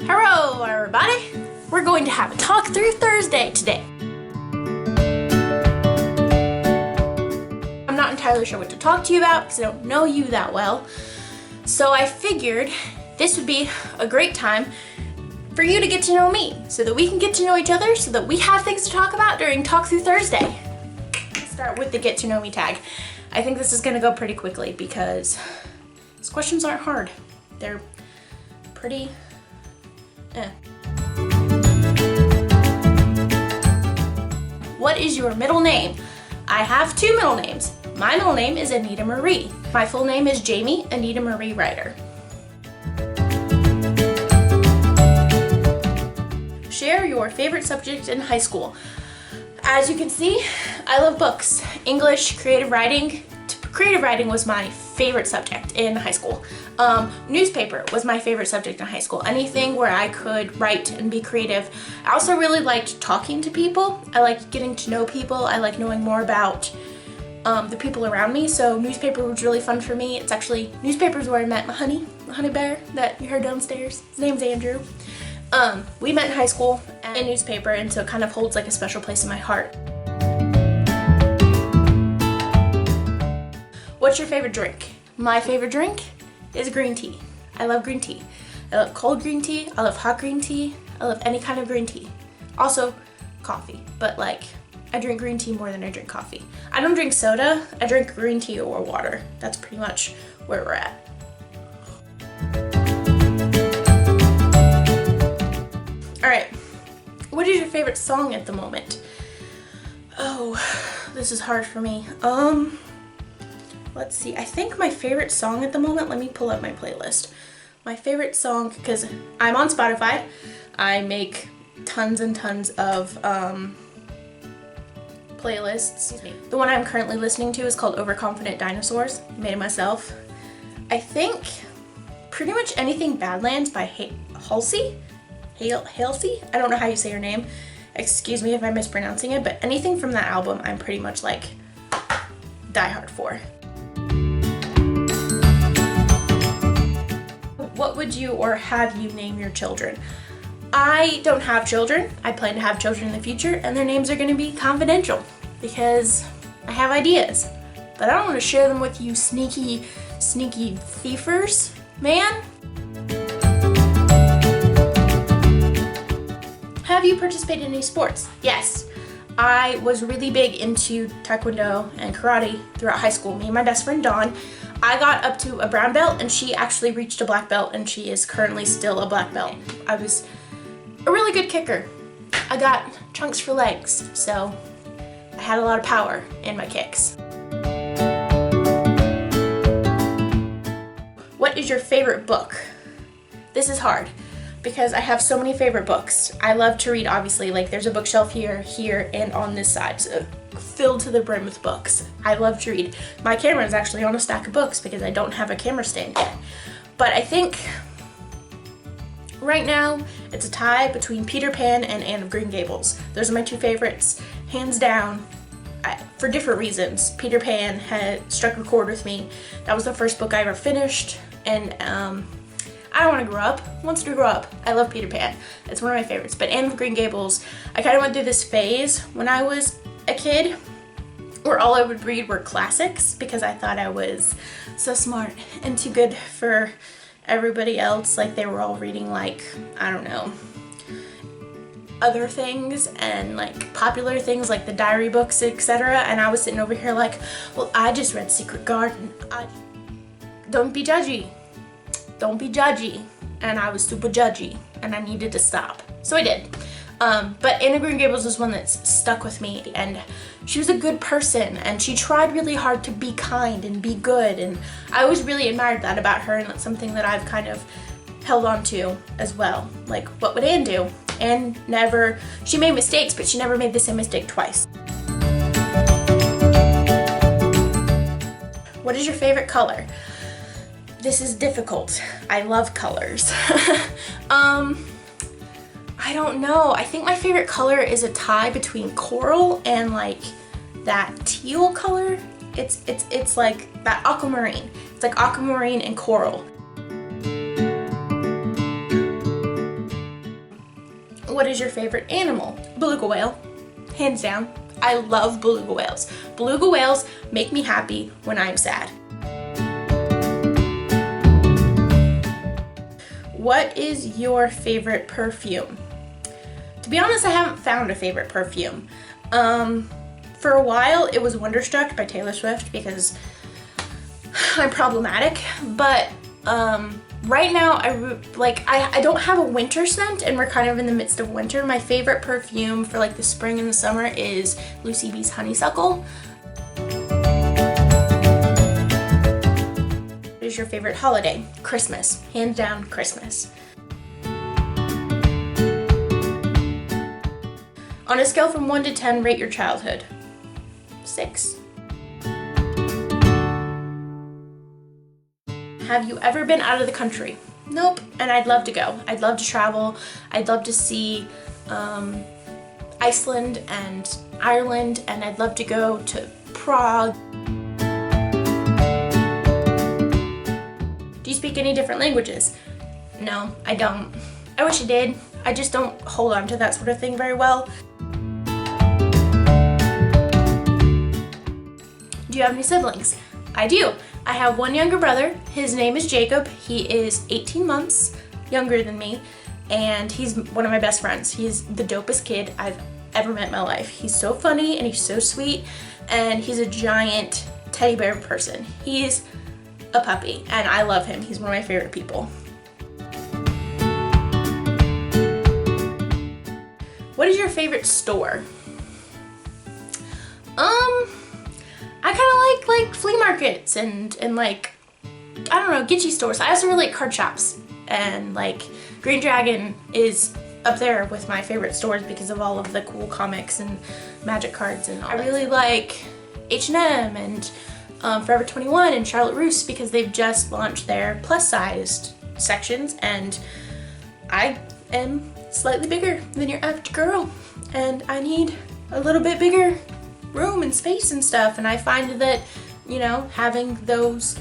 Hello everybody! We're going to have a Talk Through Thursday today. I'm not entirely sure what to talk to you about because I don't know you that well. So I figured this would be a great time for you to get to know me so that we can get to know each other so that we have things to talk about during Talk Through Thursday. Let's start with the Get to Know Me tag. I think this is going to go pretty quickly because these questions aren't hard. They're pretty What is your middle name? I have two middle names. My middle name is Anita Marie. My full name is Jamie Anita Marie Ryder. Share your favorite subject in high school. As you can see, I love books. English, creative writing. Creative writing was my favorite subject in high school. Newspaper was my favorite subject in high school. Anything where I could write and be creative. I also really liked talking to people. I liked getting to know people. I like knowing more about the people around me. So newspaper was really fun for me. It's actually, newspapers where I met my honey bear that you heard downstairs. His name's Andrew. We met in high school in newspaper, and so it kind of holds like a special place in my heart. What's your favorite drink? My favorite drink is green tea. I love green tea. I love cold green tea. I love hot green tea. I love any kind of green tea. Also, coffee. But like, I drink green tea more than I drink coffee. I don't drink soda. I drink green tea or water. That's pretty much where we're at. All right. What is your favorite song at the moment? Oh, this is hard for me. Let's see, I think my favorite song at the moment, let me pull up my playlist. My favorite song, because I'm on Spotify, I make tons and tons of playlists. The one I'm currently listening to is called Overconfident Dinosaurs. I made it myself. I think pretty much anything Badlands by Halsey? Halsey? I don't know how you say her name. Excuse me if I'm mispronouncing it, but anything from that album I'm pretty much like diehard for. What would you or have you name your children? I don't have children. I plan to have children in the future, and their names are going to be confidential because I have ideas. But I don't want to share them with you sneaky thiefers, man. Have you participated in any sports? Yes. I was really big into Taekwondo and karate throughout high school. Me and my best friend Dawn, I got up to a brown belt and she actually reached a black belt, and she is currently still a black belt. I was a really good kicker. I got chunks for legs, so I had a lot of power in my kicks. What is your favorite book? This is hard because I have so many favorite books. I love to read, obviously. Like, there's a bookshelf here, and on this side, so filled to the brim with books. I love to read. My camera is actually on a stack of books because I don't have a camera stand yet. But I think right now it's a tie between Peter Pan and Anne of Green Gables. Those are my two favorites, hands down. For different reasons. Peter Pan had struck a chord with me. That was the first book I ever finished, and I don't want to grow up. Wants to grow up. I love Peter Pan. It's one of my favorites. But Anne of Green Gables, I kind of went through this phase when I was a kid where all I would read were classics because I thought I was so smart and too good for everybody else. Like, they were all reading, like, I don't know, other things and like popular things like the diary books, etc. And I was sitting over here like, well, I just read Secret Garden. Don't be judgy. Don't be judgy. And I was super judgy and I needed to stop. So I did. But Anne of Green Gables is one that's stuck with me, and she was a good person and she tried really hard to be kind and be good, and I always really admired that about her, and that's something that I've kind of held on to as well. Like, what would Anne do? Anne never, she made mistakes, but she never made the same mistake twice. What is your favorite color? This is difficult. I love colors. I don't know. I think my favorite color is a tie between coral and like that teal color. It's like that aquamarine. It's like aquamarine and coral. What is your favorite animal? Beluga whale, hands down. I love beluga whales. Beluga whales make me happy when I'm sad. What is your favorite perfume? To be honest, I haven't found a favorite perfume. For a while, it was Wonderstruck by Taylor Swift because I'm problematic, but right now I don't have a winter scent, and we're kind of in the midst of winter. My favorite perfume for like the spring and the summer is Lucy B's Honeysuckle. What is your favorite holiday? Christmas. Hands down, Christmas. On a scale from 1 to 10, rate your childhood. 6. Have you ever been out of the country? Nope, and I'd love to go. I'd love to travel. I'd love to see Iceland and Ireland, and I'd love to go to Prague. Do you speak any different languages? No, I don't. I wish I did. I just don't hold on to that sort of thing very well. Do you have any siblings? I do. I have one younger brother. His name is Jacob. He is 18 months younger than me, and he's one of my best friends. He's the dopest kid I've ever met in my life. He's so funny and he's so sweet, and he's a giant teddy bear person. He's a puppy and I love him. He's one of my favorite people. What is your favorite store? I kind of like flea markets and like, I don't know, Gitchy stores. I also really like card shops, and like Green Dragon is up there with my favorite stores because of all of the cool comics and magic cards and all. I really like H&M and Forever 21 and Charlotte Russe because they've just launched their plus-sized sections, and I am slightly bigger than your average girl, and I need a little bit bigger room and space and stuff, and I find that, you know, having those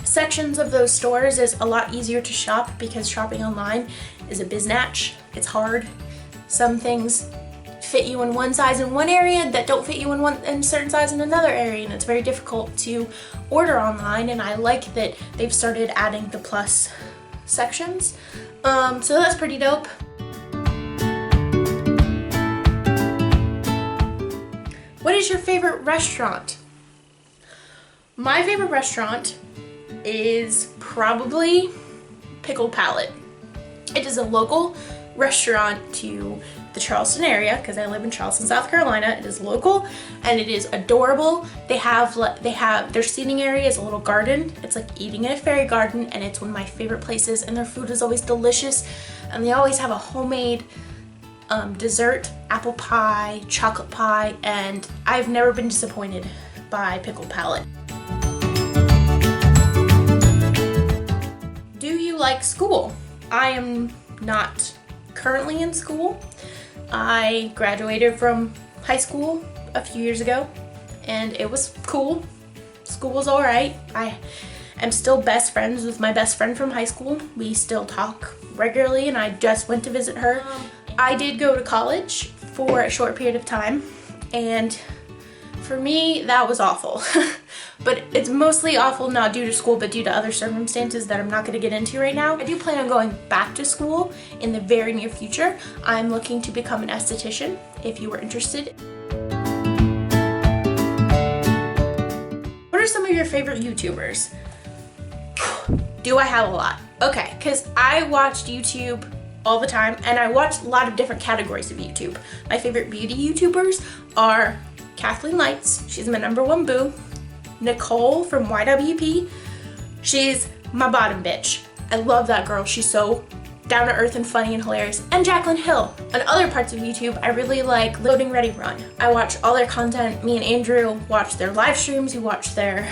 sections of those stores is a lot easier to shop because shopping online is a biznatch. It's hard. Some things fit you in one size in one area that don't fit you in a certain size in another area, and it's very difficult to order online, and I like that they've started adding the plus sections. So that's pretty dope. What is your favorite restaurant? My favorite restaurant is probably Pickled Palate. It is a local restaurant to the Charleston area because I live in Charleston, South Carolina. It is local and it is adorable. They have their seating area is a little garden. It's like eating in a fairy garden, and it's one of my favorite places, and their food is always delicious, and they always have a homemade dessert, apple pie, chocolate pie, and I've never been disappointed by Pickled Palate. Do you like school? I am not currently in school. I graduated from high school a few years ago, and it was cool. School was alright. I am still best friends with my best friend from high school. We still talk regularly, and I just went to visit her. I did go to college for a short period of time, and for me, that was awful. But it's mostly awful not due to school, but due to other circumstances that I'm not going to get into right now. I do plan on going back to school in the very near future. I'm looking to become an esthetician, if you were interested. What are some of your favorite YouTubers? Do I have a lot? Okay, because I watched YouTube all the time, and I watch a lot of different categories of YouTube. My favorite beauty YouTubers are Kathleen Lights, she's my #1 boo. Nicole from YWP, she's my bottom bitch. I love that girl, she's so down to earth and funny and hilarious. And Jaclyn Hill. On other parts of YouTube, I really like Loading Ready Run. I watch all their content. Me and Andrew watch their live streams, we watch their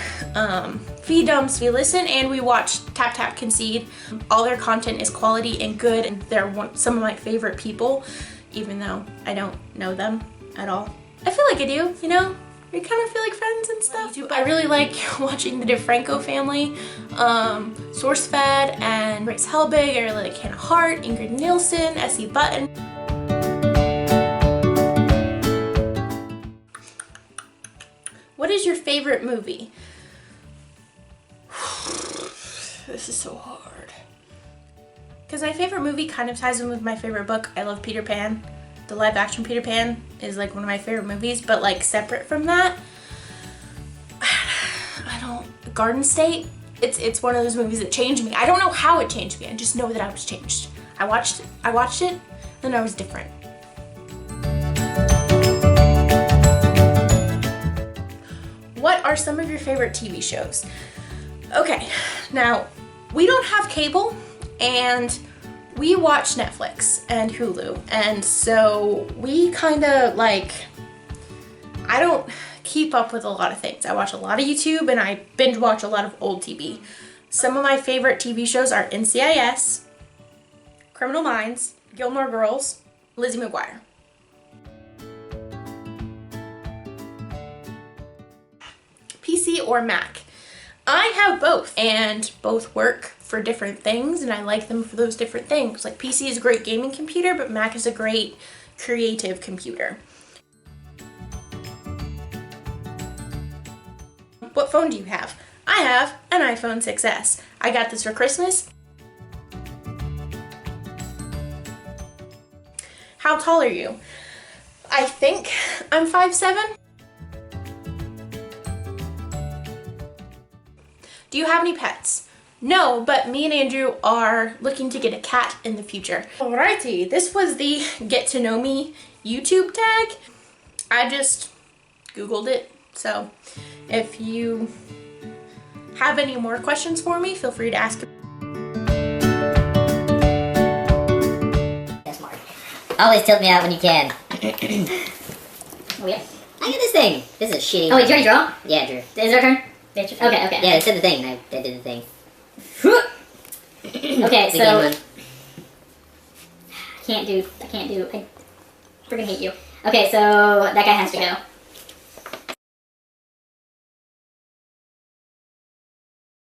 feed dumps, we listen, and we watch Tap Tap Concede. All their content is quality and good, and they're some of my favorite people, even though I don't know them at all. I feel like I do, you know? we kind of feel like friends and stuff. I really like watching the DeFranco family, SourceFed and Grace Helbig. I really like Hannah Hart, Ingrid Nielsen, S.E. Button. What is your favorite movie? This is so hard. Because my favorite movie kind of ties in with my favorite book. I love Peter Pan. The live action Peter Pan is like one of my favorite movies, but like separate from that, Garden State, it's one of those movies that changed me. I don't know how it changed me. I just know that I was changed. I watched it, then I was different. What are some of your favorite TV shows? Okay, now we don't have cable and we watch Netflix and Hulu, and so we kind of like, I don't keep up with a lot of things. I watch a lot of YouTube and I binge watch a lot of old TV. Some of my favorite TV shows are NCIS, Criminal Minds, Gilmore Girls, Lizzie McGuire. PC or Mac? I have both, and both work for different things, and I like them for those different things. Like PC is a great gaming computer, but Mac is a great creative computer. What phone do you have? I have an iPhone 6S. I got this for Christmas. How tall are you? I think I'm 5'7". Do you have any pets? No, but me and Andrew are looking to get a cat in the future. Alrighty, this was the Get to Know Me YouTube tag. I just Googled it, so if you have any more questions for me, feel free to ask. That's smart. Always tilt me out when you can. Oh yeah. I get this thing. This is shitty. Oh wait, did you already draw? Yeah, I drew. Is it our turn? Okay, okay. Yeah, it said the thing. I did the thing. Okay, so I can't do. I freaking hate you. Okay, so that guy has to go.